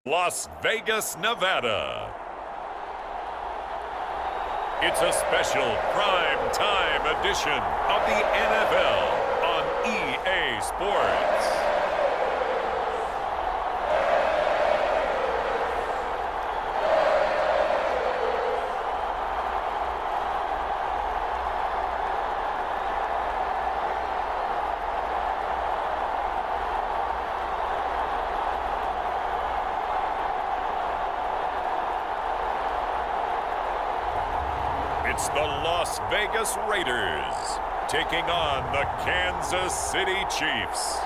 Las Vegas, Nevada. It's a special prime time edition of the NFL on EA Sports. It's the Las Vegas Raiders taking on the Kansas City Chiefs.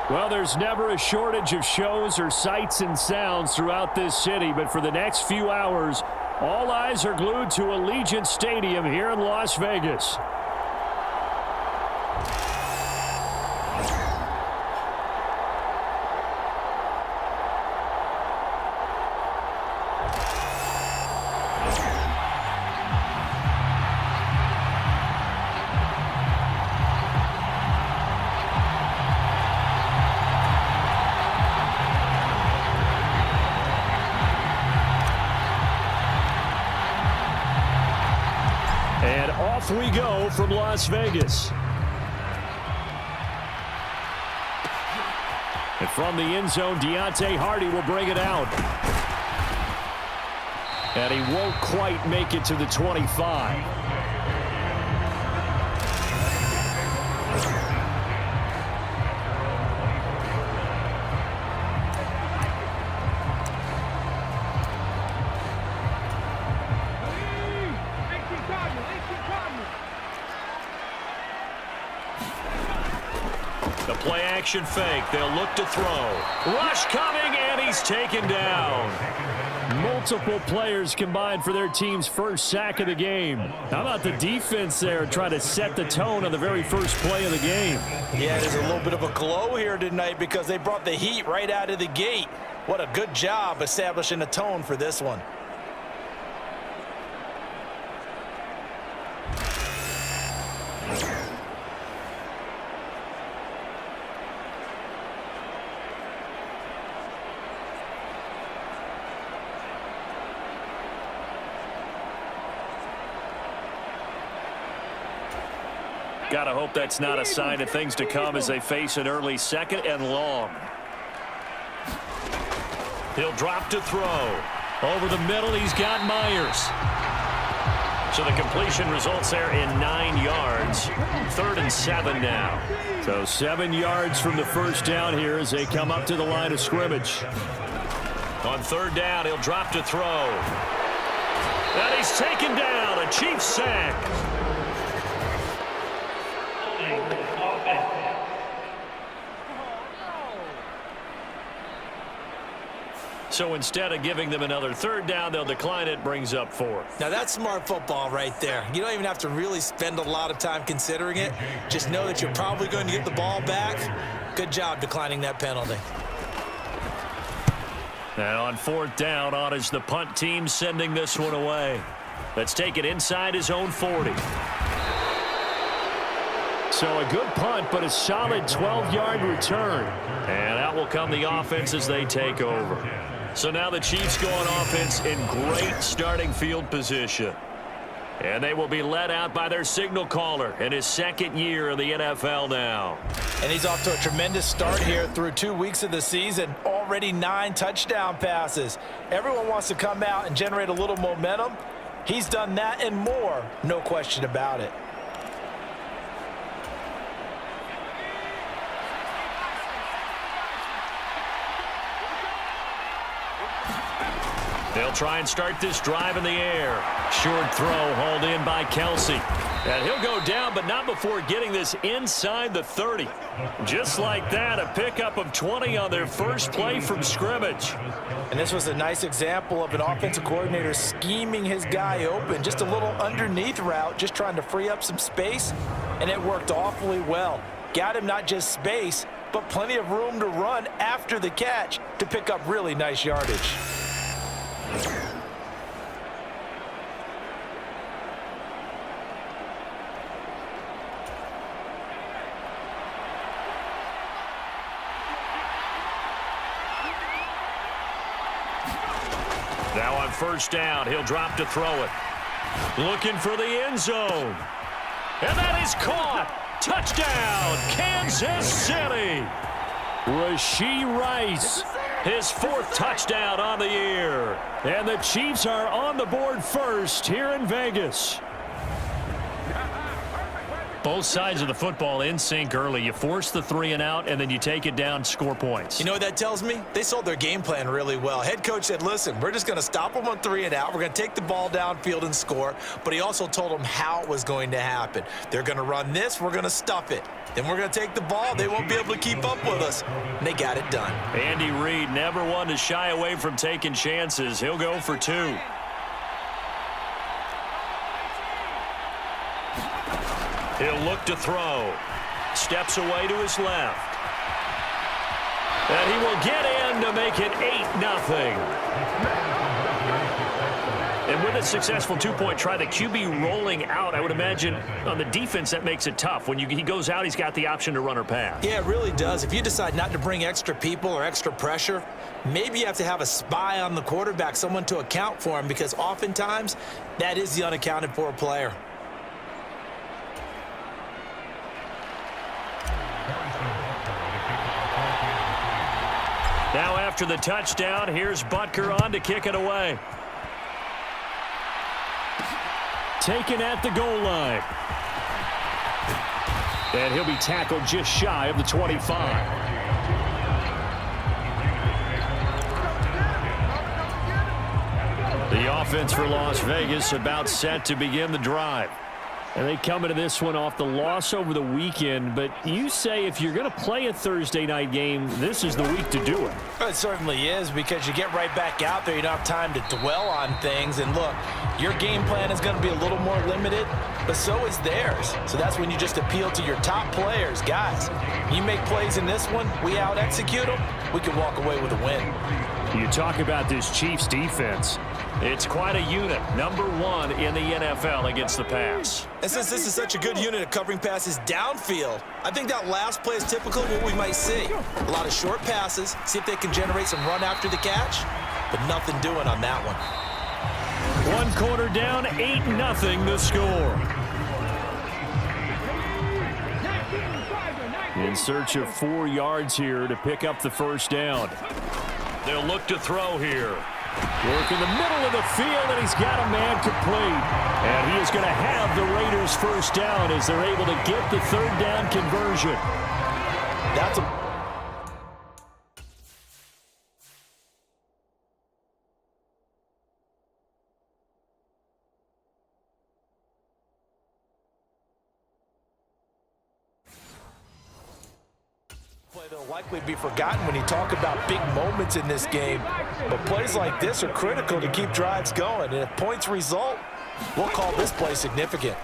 Well, there's never a shortage of shows or sights and sounds throughout this city, but for the next few hours, all eyes are glued to Allegiant Stadium here in Las Vegas. And off we go from Las Vegas. And from the end zone, Deontay Hardy will bring it out. And he won't quite make it to the 25. The play action fake. They'll look to throw. Rush coming, and he's taken down. Multiple players combined for their team's first sack of the game. How about the defense there trying to set the tone on the very first play of the game? Yeah, there's a little bit of a glow here tonight because they brought the heat right out of the gate. What a good job establishing a tone for this one. Gotta hope that's not a sign of things to come as they face an early second and long. He'll drop to throw. Over the middle, he's got Myers. So the completion results there in 9 yards. 3rd and 7 now. So 7 yards from the first down here as they come up to the line of scrimmage. On 3rd down, he'll drop to throw. And he's taken down. A Chiefs sack. So instead of giving them another 3rd down, they'll decline it, brings up 4th. Now that's smart football right there. You don't even have to really spend a lot of time considering it. Just know that you're probably going to get the ball back. Good job declining that penalty. And on 4th down, on is the punt team sending this one away. Let's take it inside his own 40. So a good punt, but a solid 12-yard return. And out will come the offense as they take over. So now the Chiefs go on offense in great starting field position. And they will be led out by their signal caller in his 2nd year of the NFL now. And he's off to a tremendous start here through 2 weeks of the season. Already 9 touchdown passes. Everyone wants to come out and generate a little momentum. He's done that and more, no question about it. They'll try and start this drive in the air. Short throw hauled in by Kelsey. And he'll go down, but not before getting this inside the 30. Just like that, a pickup of 20 on their first play from scrimmage. And this was a nice example of an offensive coordinator scheming his guy open. Just a little underneath route, just trying to free up some space, and it worked awfully well. Got him not just space, but plenty of room to run after the catch to pick up really nice yardage. Now on first down, he'll drop to throw it. Looking for the end zone. And that is caught. Touchdown, Kansas City. Rashee Rice, his 4th touchdown on the year. And the Chiefs are on the board first here in Vegas. Both sides of the football in sync early. You force the 3 and out, and then you take it down, score points. You know what that tells me? They sold their game plan really well. Head coach said, listen, we're just going to stop them on 3 and out. We're going to take the ball downfield and score. But he also told them how it was going to happen. They're going to run this. We're going to stuff it. Then we're going to take the ball. They won't be able to keep up with us. And they got it done. Andy Reid never one to shy away from taking chances. He'll go for 2. He'll look to throw. Steps away to his left. And he will get in to make it 8-0. And with a successful 2-point try, the QB rolling out, I would imagine on the defense that makes it tough. When he goes out, he's got the option to run or pass. Yeah, it really does. If you decide not to bring extra people or extra pressure, maybe you have to have a spy on the quarterback, someone to account for him, because oftentimes that is the unaccounted for player. Now after the touchdown, here's Butker on to kick it away. Taken at the goal line. And he'll be tackled just shy of the 25. The offense for Las Vegas about set to begin the drive. And they come into this one off the loss over the weekend. But you say if you're going to play a Thursday night game, this is the week to do it. It certainly is, because you get right back out there. You don't have time to dwell on things. And look, your game plan is going to be a little more limited, but so is theirs. So that's when you just appeal to your top players. Guys, you make plays in this one, we out-execute them, we can walk away with a win. You talk about this Chiefs defense. It's quite a unit, #1 in the NFL against the pass. And since this is such a good unit at covering passes downfield, I think that last play is typical of what we might see. A lot of short passes, see if they can generate some run after the catch, but nothing doing on that one. 1 quarter down, 8-0 the score. In search of 4 yards here to pick up the first down. They'll look to throw here. Work in the middle of the field, and he's got a man complete. And he is going to have the Raiders first down as they're able to get the 3rd down conversion. That's a play that'll likely be forgotten when you talk about big moments in this game. But plays like this are critical to keep drives going. And if points result, we'll call this play significant.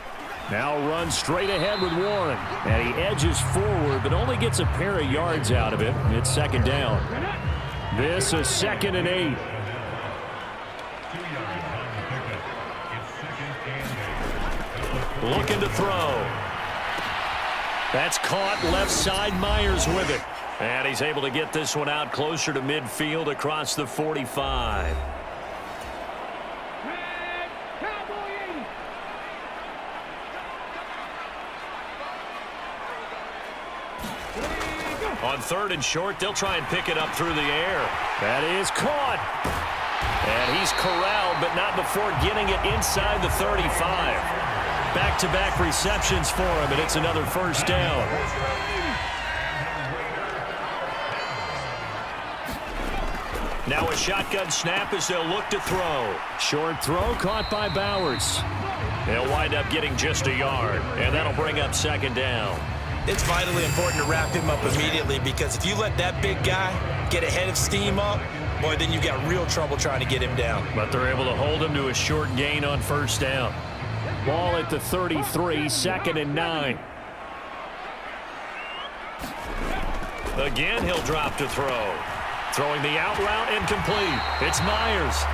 Now runs straight ahead with Warren. And he edges forward, but only gets a pair of yards out of it. It's 2nd down. This is 2nd and 8. Looking to throw. That's caught left side. Myers with it. And he's able to get this one out closer to midfield across the 45. On 3rd and short, they'll try and pick it up through the air. That is caught. And he's corralled, but not before getting it inside the 35. Back-to-back receptions for him, and it's another first down. Now a shotgun snap as they'll look to throw. Short throw caught by Bowers. They'll wind up getting just a yard, and that'll bring up 2nd down. It's vitally important to wrap him up immediately, because if you let that big guy get ahead of steam up, boy, then you got real trouble trying to get him down. But they're able to hold him to a short gain on first down. Ball at the 33, 2nd and 9. Again, he'll drop to throw. Throwing the out route incomplete. It's Myers.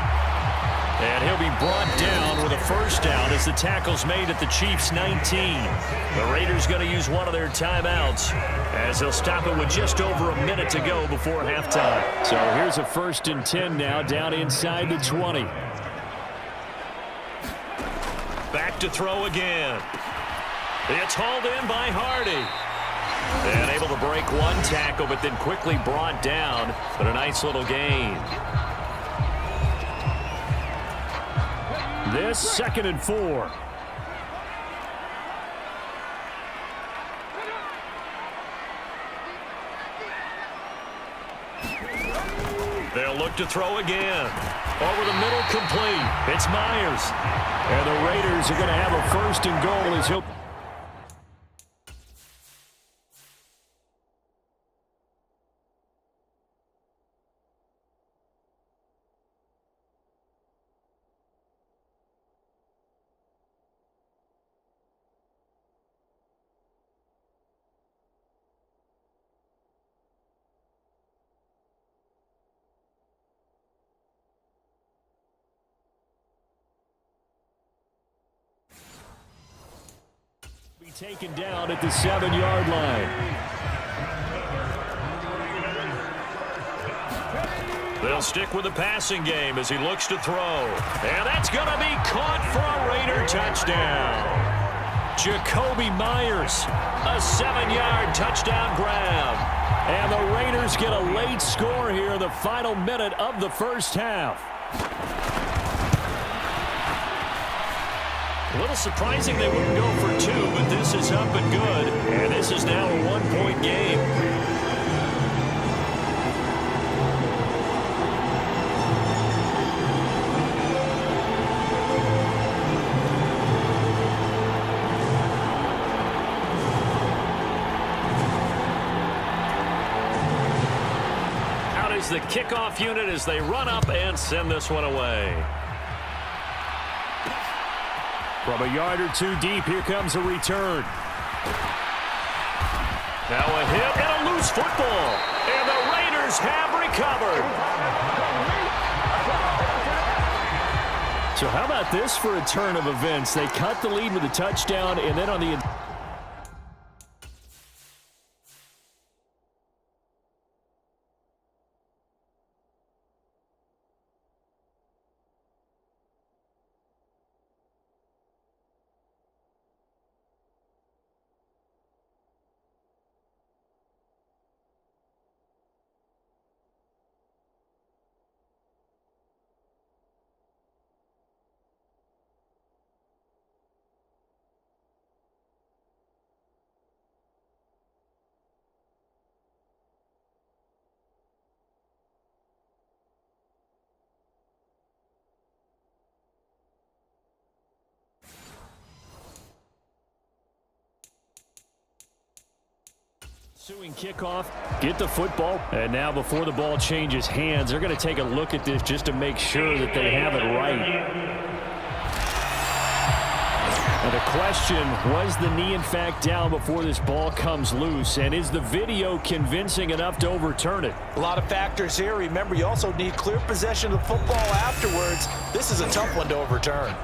And he'll be brought down with a first down as the tackle's made at the Chiefs' 19. The Raiders going to use one of their timeouts as they'll stop it with just over a minute to go before halftime. So here's a 1st and 10 now down inside the 20. Back to throw again. It's hauled in by Hardy. And able to break one tackle, but then quickly brought down. But a nice little gain. This 2nd and 4. They'll look to throw again. Over the middle, complete. It's Myers. And the Raiders are going to have a 1st and goal as he'll... taken down at the 7-yard line. They'll stick with the passing game as he looks to throw. And that's going to be caught for a Raider touchdown. Jakobi Meyers, a 7-yard touchdown grab. And the Raiders get a late score here in the final minute of the first half. A little surprising they wouldn't go for 2, but this is up and good. And this is now a 1-point game. Out is the kickoff unit as they run up and send this one away. From a yard or 2 deep, here comes a return. Now a hit and a loose football. And the Raiders have recovered. So how about this for a turn of events? They cut the lead with a touchdown, and then on the... Ensuing kickoff, get the football, and now before the ball changes hands, they're going to take a look at this just to make sure that they have it right. And the question, was the knee in fact down before this ball comes loose, and is the video convincing enough to overturn it? A lot of factors here. Remember, you also need clear possession of the football afterwards. This is a tough one to overturn.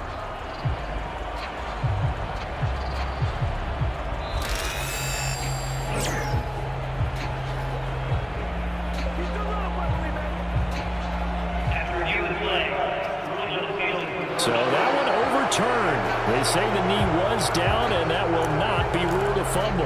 So that one overturned. They say the knee was down, and that will not be ruled a fumble.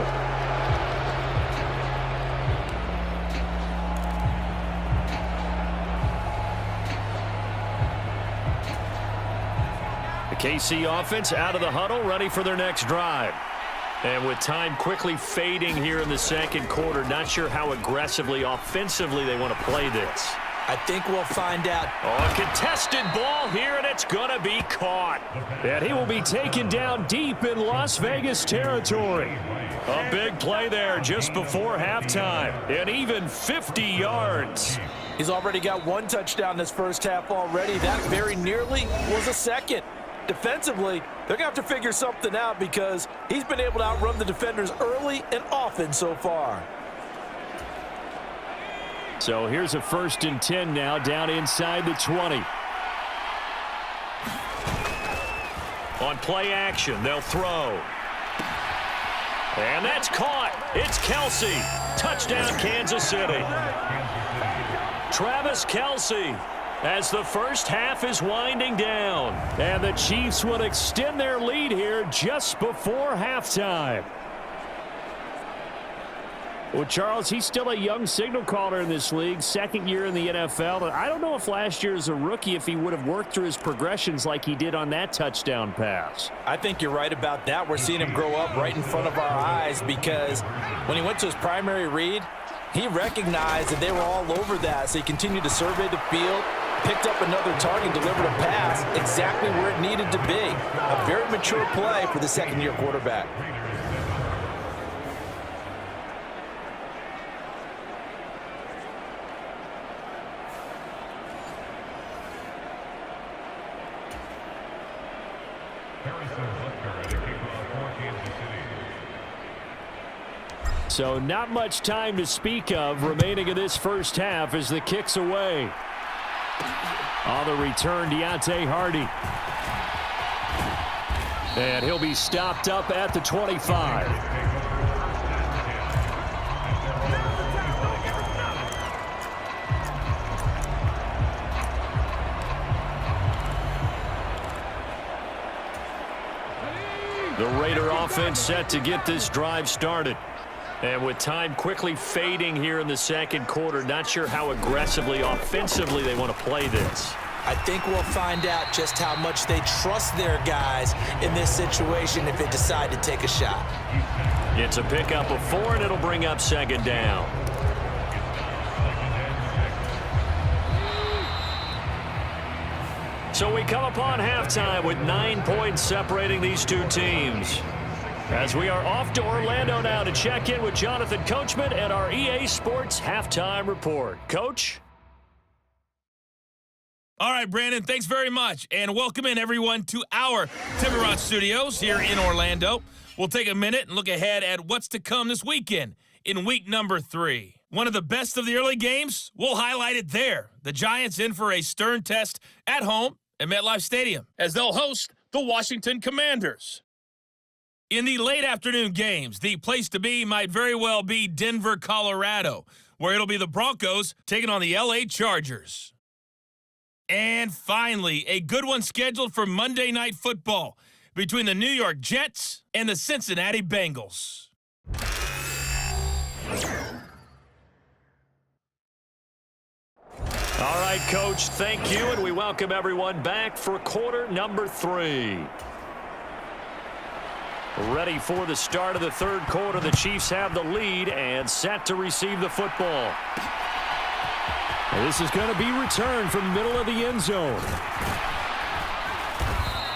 The KC offense out of the huddle, ready for their next drive. And with time quickly fading here in the second quarter, not sure how aggressively, offensively they want to play this. I think we'll find out. Oh, a contested ball here, and it's going to be caught. And he will be taken down deep in Las Vegas territory. A big play there just before halftime, and even 50 yards. He's already got 1 touchdown this first half already. That very nearly was a second. Defensively, they're going to have to figure something out because he's been able to outrun the defenders early and often so far. So here's a 1st and 10 now down inside the 20. On play action, they'll throw. And that's caught. It's Kelce. Touchdown, Kansas City. Travis Kelce, as the first half is winding down. And the Chiefs will extend their lead here just before halftime. Well, Charles, he's still a young signal caller in this league, second year in the NFL. And I don't know if last year as a rookie, if he would have worked through his progressions like he did on that touchdown pass. I think you're right about that. We're seeing him grow up right in front of our eyes because when he went to his primary read, he recognized that they were all over that, so he continued to survey the field, picked up another target, delivered a pass exactly where it needed to be. A very mature play for the second-year quarterback. So not much time to speak of remaining in this first half as the kick's away. On the return, Deontay Hardy. And he'll be stopped up at the 25. The Raider offense set to get this drive started. And with time quickly fading here in the second quarter, not sure how aggressively, offensively they want to play this. I think we'll find out just how much they trust their guys in this situation if they decide to take a shot. It's a pickup of 4, and it'll bring up second down. So we come upon halftime with 9 points separating these two teams. As we are off to Orlando now to check in with Jonathan Coachman and our EA Sports Halftime Report. Coach? All right, Brandon, thanks very much. And welcome in, everyone, to our Timberrod Studios here in Orlando. We'll take a minute and look ahead at what's to come this weekend in week number 3. One of the best of the early games, we'll highlight it there. The Giants in for a stern test at home at MetLife Stadium as they'll host the Washington Commanders. In the late afternoon games, the place to be might very well be Denver, Colorado, where it'll be the Broncos taking on the LA Chargers. And finally, a good one scheduled for Monday Night Football between the New York Jets and the Cincinnati Bengals. All right, Coach, thank you, and we welcome everyone back for quarter number 3. Ready for the start of the third quarter. The Chiefs have the lead and set to receive the football. This is going to be returned from the middle of the end zone.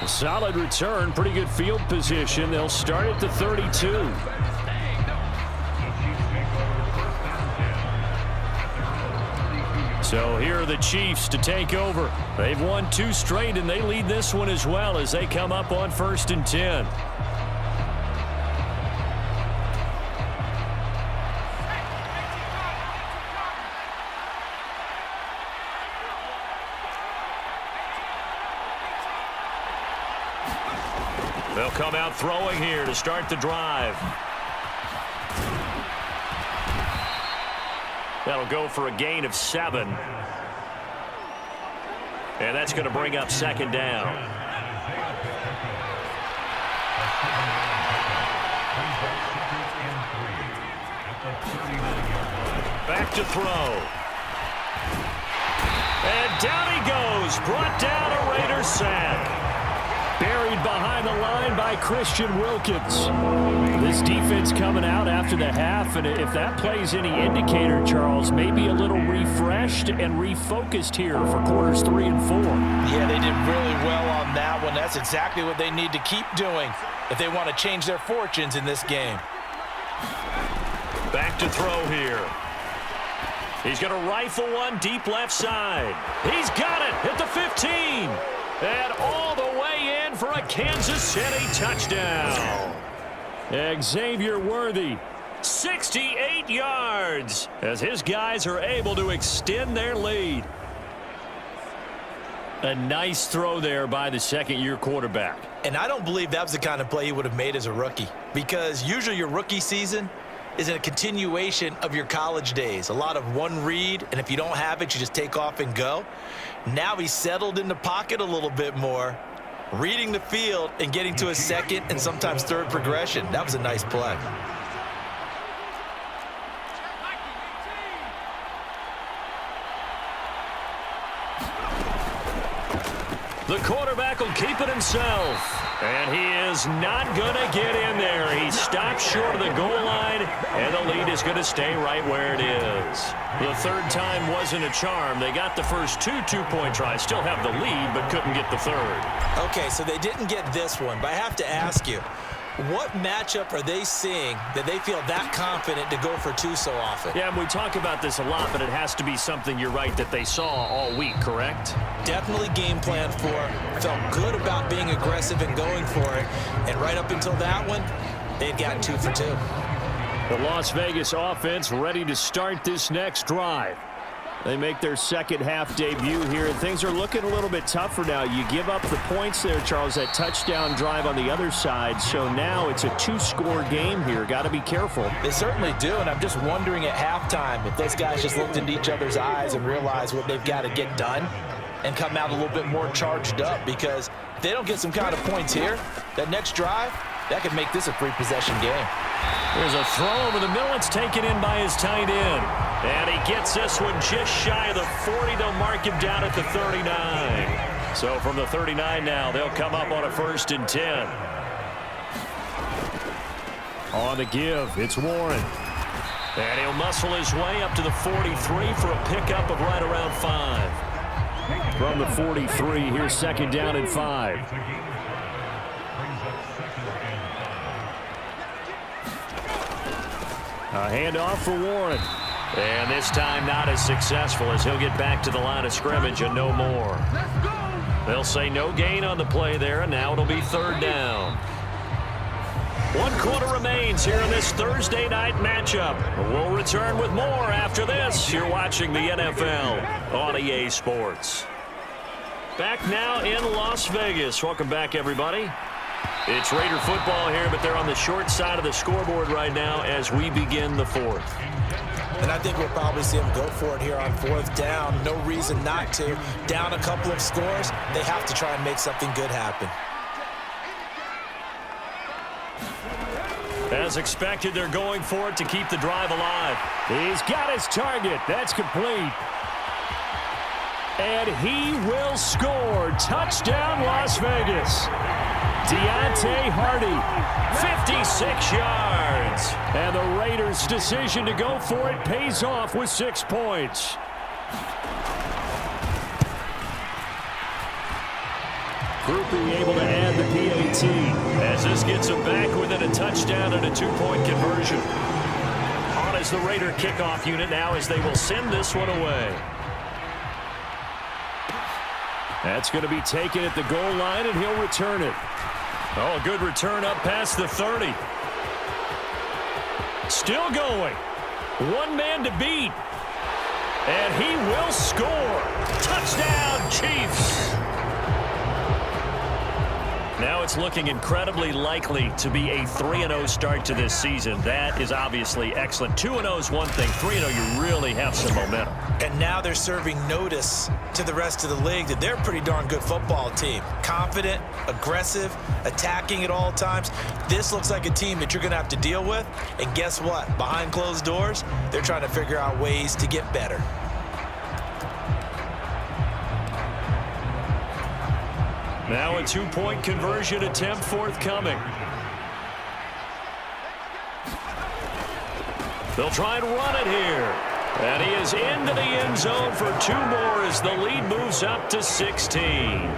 A solid return, pretty good field position. They'll start at the 32. So here are the Chiefs to take over. They've won 2 straight, and they lead this one as well as they come up on 1st and 10. They'll come out throwing here to start the drive. That'll go for a gain of 7. And that's going to bring up second down. Back to throw. And down he goes. Brought down a Raider sack. Buried behind the line by Christian Wilkins. This defense coming out after the half, and if that plays any indicator, Charles, maybe a little refreshed and refocused here for quarters 3 and 4. Yeah, they did really well on that one. That's exactly what they need to keep doing if they want to change their fortunes in this game. Back to throw here. He's going to rifle one deep left side. He's got it at the 15. And all the way in for a Kansas City touchdown. Xavier Worthy. 68 yards as his guys are able to extend their lead. A nice throw there by the second-year quarterback. And I don't believe that was the kind of play he would have made as a rookie, because usually your rookie season is a continuation of your college days. A lot of one read, and if you don't have it, you just take off and go. Now he's settled in the pocket a little bit more, reading the field and getting to a second and sometimes third progression. That was a nice play. The quarterback will keep it himself. And he is not going to get in there. He stops short of the goal line, and the lead is going to stay right where it is. The third time wasn't a charm. They got the first two-point tries, still have the lead, but couldn't get the third. Okay, so they didn't get this one, but I have to ask you, what matchup are they seeing that they feel that confident to go for two so often? Yeah, we talk about this a lot, but it has to be something, you're right, that they saw all week, correct? Definitely game plan for, felt good about being aggressive and going for it, and right up until that one, they'd gotten 2 for 2. The Las Vegas offense ready to start this next drive. They make their second half debut here, and things are looking a little bit tougher now. You give up the points there, Charles, that touchdown drive on the other side. So now it's a 2-score game here. Got to be careful. They certainly do, and I'm just wondering at halftime if those guys just looked into each other's eyes and realized what they've got to get done and come out a little bit more charged up, because if they don't get some kind of points here, that next drive, that could make this a 3-possession game. There's a throw over the middle. It's taken in by his tight end. And he gets this one just shy of the 40. They'll mark him down at the 39. So from the 39 now, they'll come up on a 1st and 10. On the give, it's Warren. And he'll muscle his way up to the 43 for a pickup of right around 5. From the 43, here's 2nd down and 5. A handoff for Warren. And this time not as successful, as he'll get back to the line of scrimmage and no more. They'll say no gain on the play there, and now it'll be 3rd down. 1 quarter remains here in this Thursday night matchup. We'll return with more after this. You're watching the NFL on EA Sports. Back now in Las Vegas. Welcome back, everybody. It's Raider football here, but they're on the short side of the scoreboard right now as we begin the 4th. And I think we'll probably see them go for it here on 4th down. No reason not to. Down a couple of scores, they have to try and make something good happen. As expected, they're going for it to keep the drive alive. He's got his target. That's complete. And he will score. Touchdown, Las Vegas. Deontay Hardy, 56 yards. And the Raiders' decision to go for it pays off with 6 points. Groupie able to add the PAT as this gets them back within a touchdown and a 2-point conversion. On as the Raider kickoff unit now, as they will send this one away. That's going to be taken at the goal line, and he'll return it. Oh, good return up past the 30. Still going. 1 man to beat. And he will score. Touchdown, Chiefs. Now it's looking incredibly likely to be a 3-0 start to this season. That is obviously excellent. 2-0 is one thing. 3-0, you really have some momentum. And now they're serving notice to the rest of the league that they're a pretty darn good football team. Confident, aggressive, attacking at all times. This looks like a team that you're going to have to deal with. And guess what? Behind closed doors, they're trying to figure out ways to get better. Now a 2-point conversion attempt forthcoming. They'll try and run it here. And he is into the end zone for 2 more as the lead moves up to 16.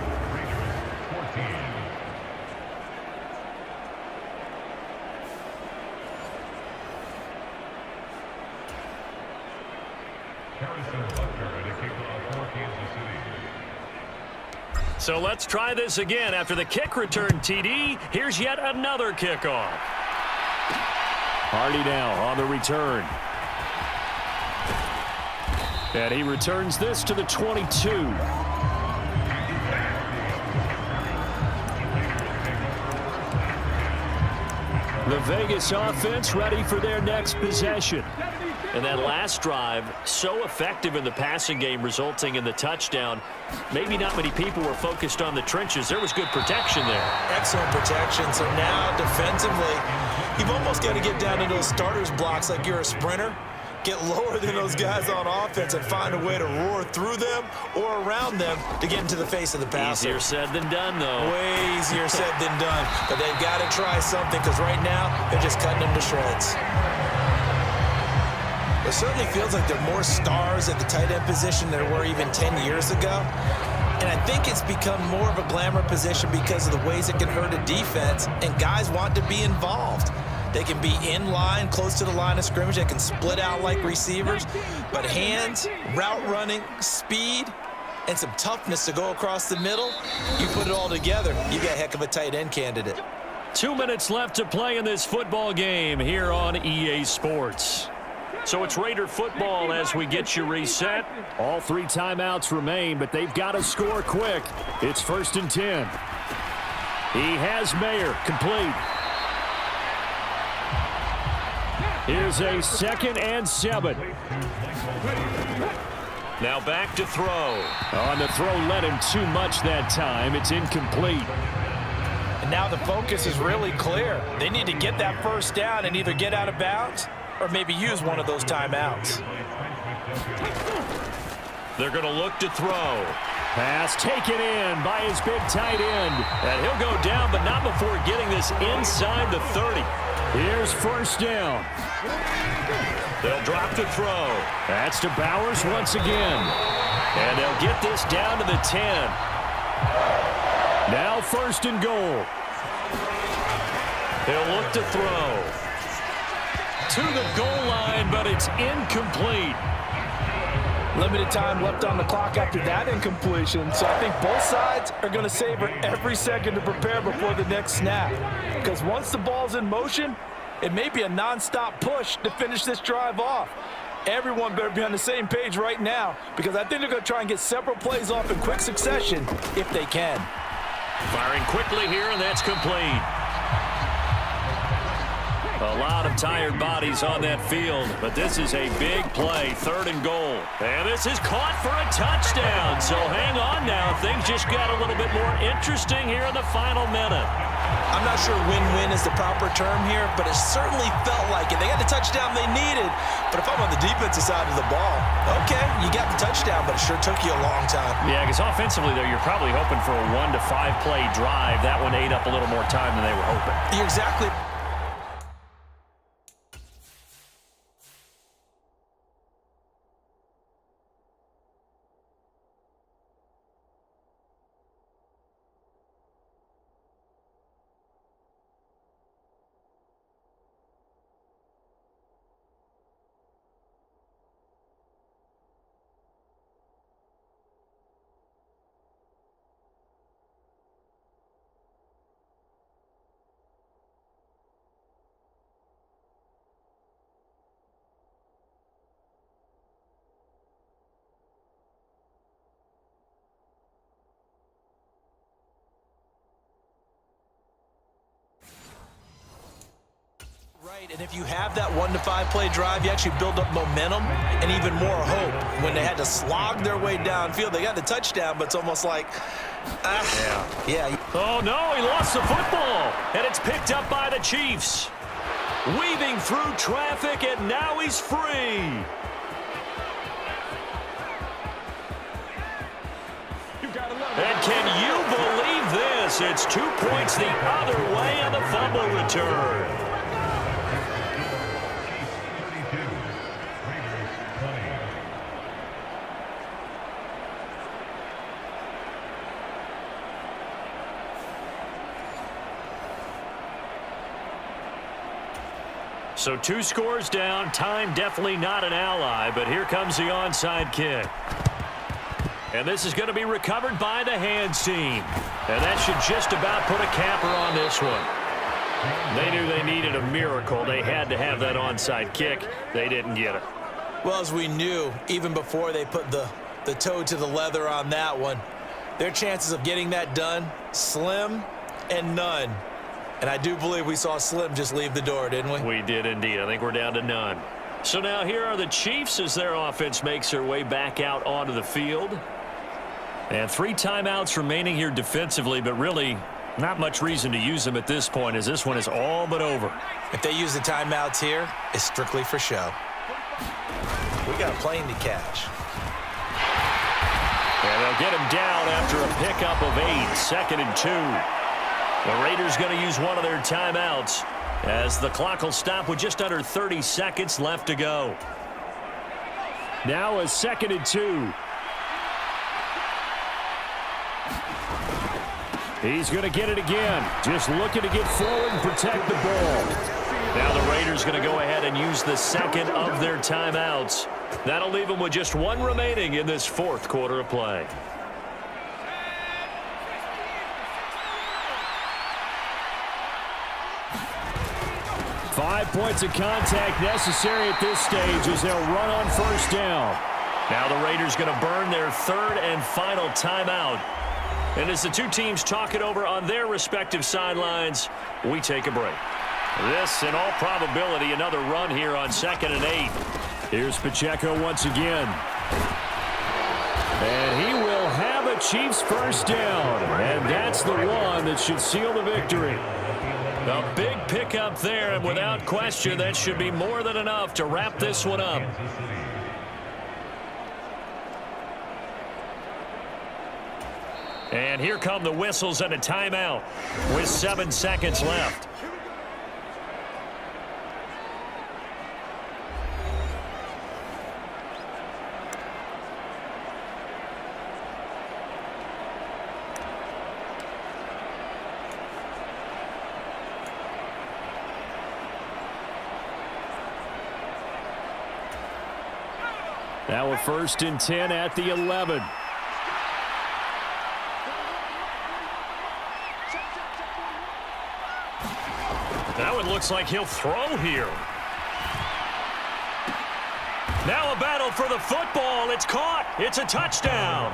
So let's try this again. After the kick return TD, here's yet another kickoff. Hardy now on the return. And he returns this to the 22. The Vegas offense ready for their next possession. And that last drive, so effective in the passing game, resulting in the touchdown. Maybe not many people were focused on the trenches. There was good protection there. Excellent protection. So now defensively, you've almost got to get down to those starters blocks like you're a sprinter. Get lower than those guys on offense and find a way to roar through them or around them to get into the face of the passer. Easier said than done, though. Way easier said than done. But they've got to try something because right now they're just cutting them to shreds. It certainly feels like there are more stars at the tight end position than there were even 10 years ago. And I think it's become more of a glamour position because of the ways it can hurt a defense, and guys want to be involved. They can be in line, close to the line of scrimmage. They can split out like receivers. But hands, route running, speed, and some toughness to go across the middle, you put it all together, you got a heck of a tight end candidate. 2 minutes left to play in this football game here on EA Sports. So it's Raider football as we get you reset. All 3 timeouts remain, but they've got to score quick. It's 1st and 10. He has Mayer complete. Here's a 2nd and 7. Now back to throw. On the throw, led him too much that time. It's incomplete. And now the focus is really clear. They need to get that first down and either get out of bounds or maybe use one of those timeouts. They're going to look to throw. Pass taken in by his big tight end. And he'll go down, but not before getting this inside the 30. Here's 1st down. They'll drop to throw. That's to Bowers once again. And they'll get this down to the 10. Now 1st and goal. They'll look to throw. To the goal line, but it's incomplete. Limited time left on the clock after that incompletion, so I think both sides are going to savor every second to prepare before the next snap. Because once the ball's in motion, it may be a nonstop push to finish this drive off. Everyone better be on the same page right now because I think they're going to try and get several plays off in quick succession if they can. Firing quickly here, and that's complete. A lot of tired bodies on that field, but this is a big play, 3rd and goal. And this is caught for a touchdown, so hang on now. Things just got a little bit more interesting here in the final minute. I'm not sure win-win is the proper term here, but it certainly felt like it. They got the touchdown they needed, but if I'm on the defensive side of the ball, okay, you got the touchdown, but it sure took you a long time. Yeah, because offensively, though, you're probably hoping for a 1 to 5 play drive. That one ate up a little more time than they were hoping. You're exactly. And if you have that 1 to 5 play drive, you actually build up momentum and even more hope. When they had to slog their way downfield, they got the touchdown, but it's almost like, yeah. Oh, no, he lost the football. And it's picked up by the Chiefs. Weaving through traffic, and now he's free. And can you believe this? It's 2 points the other way on the fumble return. So 2 scores down. Time definitely not an ally, but here comes the onside kick. And this is going to be recovered by the hands team. And that should just about put a capper on this one. They knew they needed a miracle. They had to have that onside kick. They didn't get it. Well, as we knew, even before they put the toe to the leather on that one, their chances of getting that done, slim and none. And I do believe we saw Slim just leave the door, didn't we? We did indeed. I think we're down to none. So now here are the Chiefs as their offense makes their way back out onto the field. And 3 timeouts remaining here defensively, but really not much reason to use them at this point as this one is all but over. If they use the timeouts here, it's strictly for show. We got a plane to catch. And they'll get him down after a pickup of 8, 2nd and 2. The Raiders going to use one of their timeouts as the clock will stop with just under 30 seconds left to go. Now a 2nd and 2. He's going to get it again. Just looking to get forward and protect the ball. Now the Raiders going to go ahead and use the 2nd of their timeouts. That'll leave them with just 1 remaining in this 4th quarter of play. Five points of contact necessary at this stage as they'll run on 1st down. Now the Raiders going to burn their 3rd and final timeout. And as the 2 teams talk it over on their respective sidelines, we take a break. This, in all probability, another run here on 2nd and 8. Here's Pacheco once again. And he will have a Chiefs 1st down. And that's the one that should seal the victory. A big pickup there, and without question, that should be more than enough to wrap this one up. And here come the whistles and a timeout with 7 seconds left. Now a 1st and 10 at the 11. That one looks like he'll throw here. Now a battle for the football. It's caught. It's a touchdown.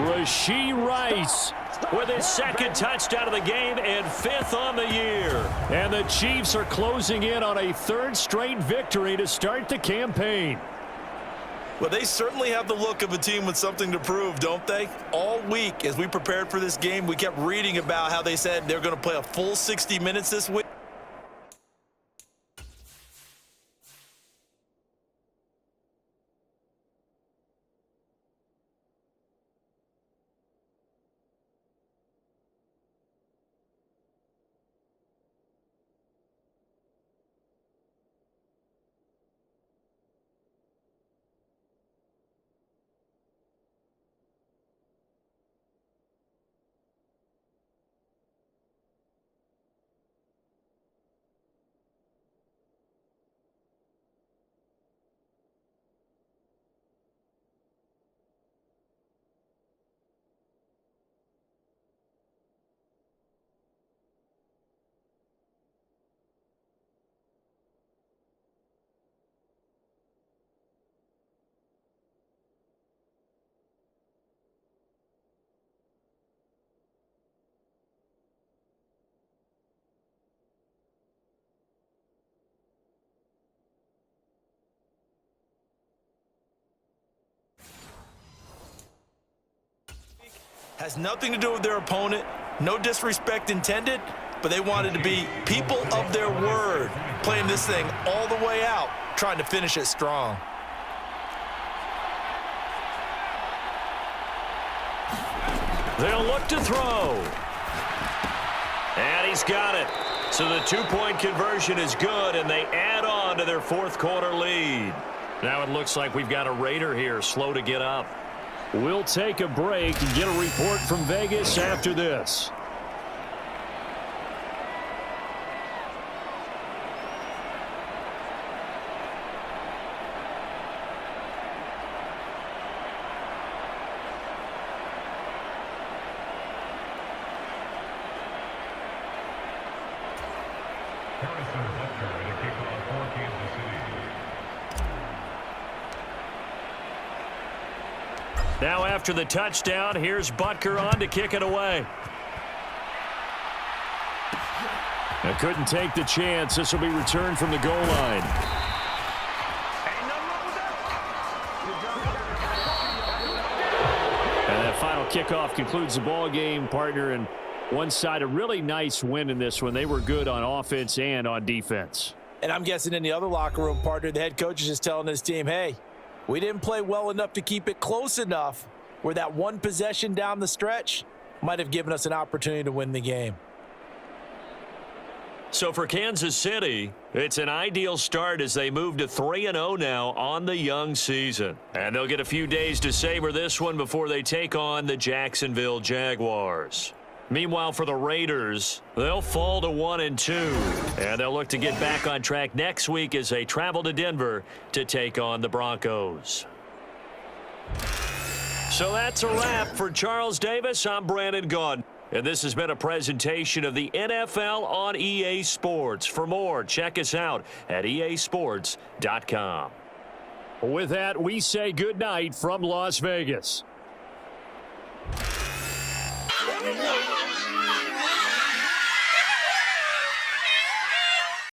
Rashee Rice With his 2nd touchdown of the game and 5th on the year. And the Chiefs are closing in on a 3rd straight victory to start the campaign. Well, they certainly have the look of a team with something to prove, don't they? All week, as we prepared for this game, we kept reading about how they said they're going to play a full 60 minutes this week. Has nothing to do with their opponent, no disrespect intended, but they wanted to be people of their word, playing this thing all the way out, trying to finish it strong. They'll look to throw. And he's got it. So the 2-point conversion is good, and they add on to their 4th quarter lead. Now it looks like we've got a Raider here slow to get up. We'll take a break and get a report from Vegas after this. Now after the touchdown, here's Butker on to kick it away. I couldn't take the chance. This will be returned from the goal line. And that final kickoff concludes the ball game, partner. And one side, a really nice win in this one. They were good on offense and on defense. And I'm guessing in the other locker room, partner, the head coach is just telling his team, hey, we didn't play well enough to keep it close enough where that one possession down the stretch might have given us an opportunity to win the game. So for Kansas City, it's an ideal start as they move to 3-0 now on the young season. And they'll get a few days to savor this one before they take on the Jacksonville Jaguars. Meanwhile, for the Raiders, they'll fall to 1-2. And they'll look to get back on track next week as they travel to Denver to take on the Broncos. So that's a wrap for Charles Davis. I'm Brandon Gaudin. And this has been a presentation of the NFL on EA Sports. For more, check us out at easports.com. With that, we say good night from Las Vegas.